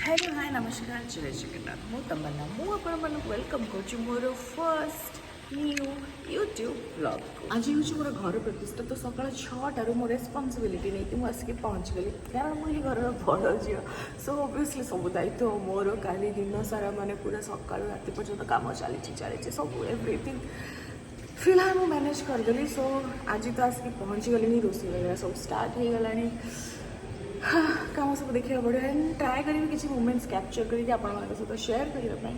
Hello hi नमस्कार जय जगन्नाथ मु तमन्ना मु आपण मानक वेलकम करूँ more first new YouTube blog को आज हूँ मोर घर प्रतिष्ठा तो सकाल 6टार मो रेस्पॉन्सिबिलिटी नहीं मुझे पहुँच गली कारण मुझे घर बड़ झी सो ओबियसली सब दायित्व मोर काली दिन सारा माने पूरा सकाल रात पर्यटन काम चली सब एवरीथिंग फिलहाल मुझे मैनेज करदेली सो आज तो आसिक पहुँची गली रोषे वगैरह सब स्टार्ट हो गला काम सब देखा पड़ो एंड ट्राए करी किसी मोमेंट्स कैप्चर करके आपण सहित शेयर करने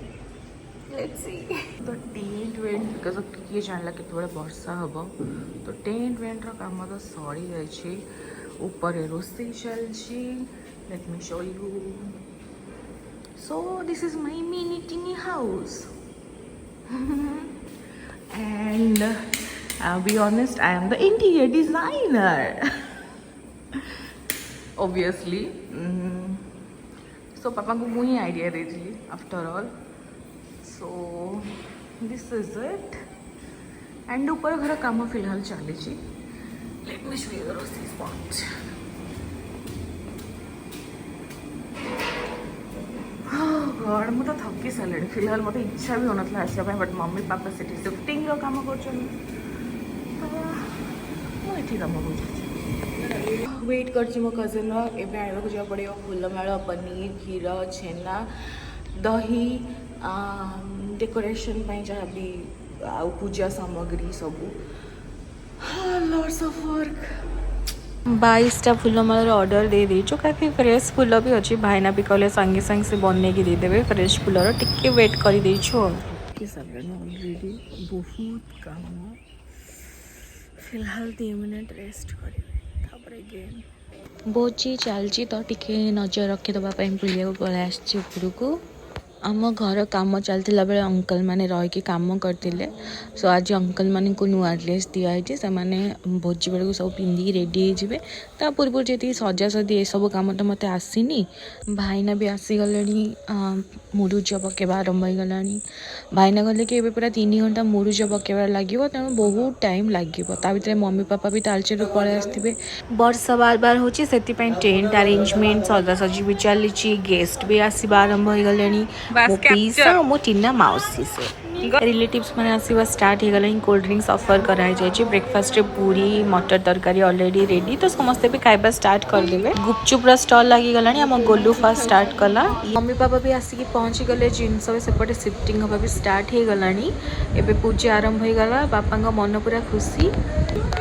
लेट्स सी तो टेंट वेंट बिकज ऑफ किए जानला कि वर्षा हम तो टेंट वेंट काम तो सरी जाइए ऊपर रोषे चलती late me show you so this is my mini टिनी house and I'll be honest, I am the interior designer. Obviously, so पापा को मुझे आइडिया दे दी after all so this is it and ऊपर घर काम फिलहाल चली let me show you the रोषे स्पॉट गॉड मुझे थकी सारे फिलहाल मत इच्छा भी होना आसपा बट मम्मी पापा से शिफ्टिंग काम कर काम वेट कर मो कजिन एवं आने को जा पड़ो फूलमाल पनीर क्षीर छेना दही डेकोरेशन जहाँ भी पूजा सामग्री सब lots of work 22टा Phoolmal order दे देचु काफी फ्रेश फूल भी अच्छी भाईना भी कहले संगे संगे से बन के देदेवे फ्रेश फूलर टिके वेट कर देचु ऑलरेडी बहुत काम फिलहाल 2 मिनट रेस्ट करें बोची चलची तो टिके नजर रखीदे बुलिया पलि आसपरको आम घर काम चलता बेले अंकल मैंने रही काम करते सो आज अंकल मान को नुआ ड्रेस दिखाई से भोजी बेलू सब पिंधिकी रेडी होते पूर्व जी सजासजी ये सब कम तो मत आसनी भाईना भी आसीगले मुरुज पकेबा आरंभ हो गला भाईना कहले कि पूरा 3 घंटा मुरुज पकेबार लगे तेणु बहुत टाइम लगे भर मम्मी पापा भी तालचेर पलि आसवे वर्षा बार बार होची से टेंट अरेंजमेंट सजासजी भी चली गेस्ट भी आसवा आरंभ हो गले मो पीसा और मो टीना माउसी से रिलेटिव्स मैंने आसवा स्टार्ट हो गला कोल्ड ड्रिंक्स ऑफर कराई जाए ब्रेकफास्ट रे पूरी मटर तरकारी ऑलरेडी रेडी तो समस्ते भी खाइबा स्टार्ट करदेवे गुपचुप स्टॉल लगी गला आम गोलू फास्ट स्टार्ट कला मम्मी पापा भी आसिक पहुँची गले जिनस सेपटे शिफ्टिंग हवा भी स्टार्ट हो गला एबे पूजा आरंभ हो गला बापा मन पूरा खुशी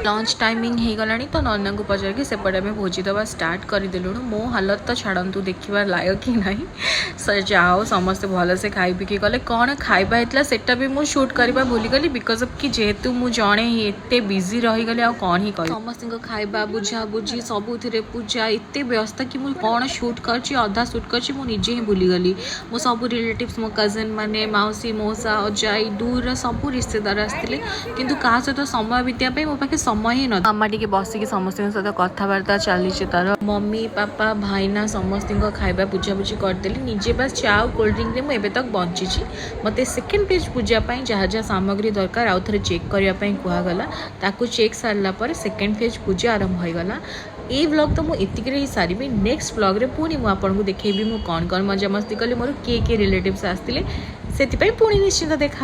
लंच टाइमिंग हो गला तो नना को पचार के सेपटे आम भोजी दवा स्टार्ट करदेलु मो हालत तो छाड़ू देखिबार लायक कि नहीं जाओ समस्ते भलसे खाई पिकी गले कौन खाइबा होता सेटा भी मु शूट करवा भूलीगली बिकज ऑफ कि जेहेतु मु जड़े एत बिजी रहीगली आ कौन ही कर समस्त खाइबा बुझा बुझी सबुथिरे पूजा एत व्यस्त कि मुझे कौन शूट कर अधा शूट कर निजे ही भूलीगली मो सब रिलेटिव्स मो कजिन माने मौसी मौसा अजाई दूर सब रिश्तेदार आसते किंतु क्या सहित समय बिताई मो पाखे समय ही ना मामा टी बसिक समस्त सहित कथबार्ता चली तार मम्मी पापा भाईना समस्त खाइबा बुझाबुझी करदेली निजे बस चा कोल्ड ड्रिंक रे मुझे तक बंची मत सेकेंड पेज पूजा जहाँ जहाँ सामग्री दरकार आउ थे चेक करने कहगला ताकू चेक सारापर सेकेंड पेज पूजा आरंभ हो गला ये व्लॉग तो मुझे ही सारी नेक्स्ट व्लॉग रे पुणी मुझे देखेबी मु कौन कौन मजा मस्ती कली मोर किए रिलेटिव्स आसते से पुणी निश्चिंत देखा।